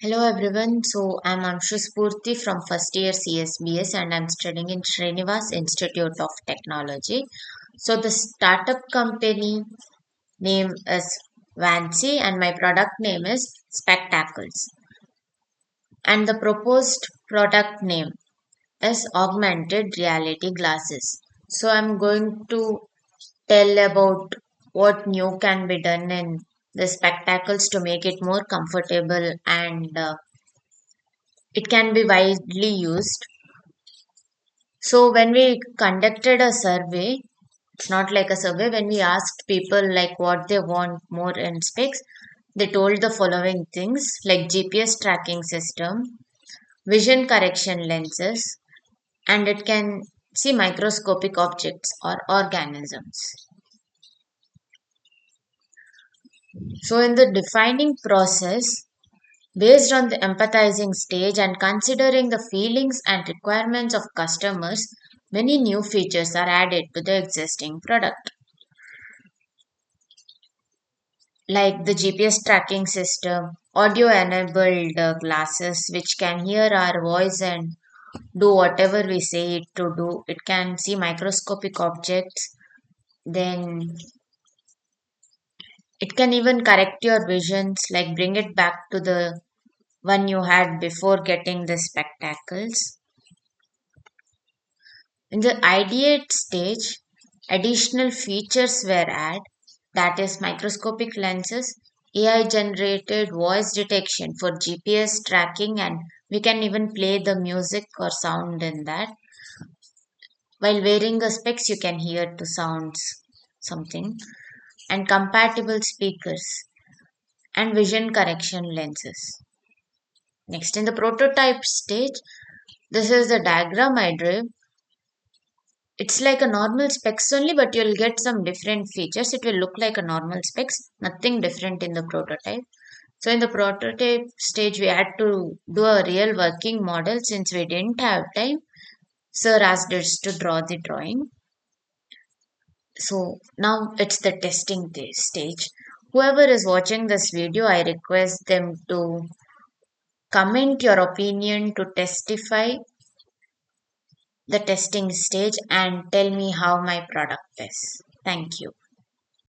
Hello everyone, so I'm AMSHU SPOORTHI from first year CSBS and I'm studying in Srinivas Institute of Technology. So the startup company name is Vancy and my product name is Spectacles. And the proposed product name is Augmented Reality Glasses. So I'm going to tell about what new can be done in the spectacles to make it more comfortable and it can be widely used. So when we conducted a survey, it's not like a survey, when we asked people like what they want more in specs, they told the following things like GPS tracking system, vision correction lenses, and it can see microscopic objects or organisms. So in the defining process, based on the empathizing stage and considering the feelings and requirements of customers, many new features are added to the existing product, like the GPS tracking system, audio enabled glasses, which can hear our voice and do whatever we say it to do. It can see microscopic objects, then it can even correct your visions, like bring it back to the one you had before getting the spectacles. In the ideate stage, additional features were added, that is, microscopic lenses, AI generated voice detection for GPS tracking, and we can even play the music or sound in that. While wearing the specs, you can hear the sounds, something, and compatible speakers and vision correction lenses. Next, in the prototype stage, this is the diagram I drew. It's like a normal specs only, but you'll get some different features. It will look like a normal specs, nothing different in the prototype. So in the prototype stage, we had to do a real working model since we didn't have time. Sir asked us to draw the drawing. So now it's the testing stage. Whoever is watching this video, I request them to comment your opinion to testify the testing stage and tell me how my product is. Thank you.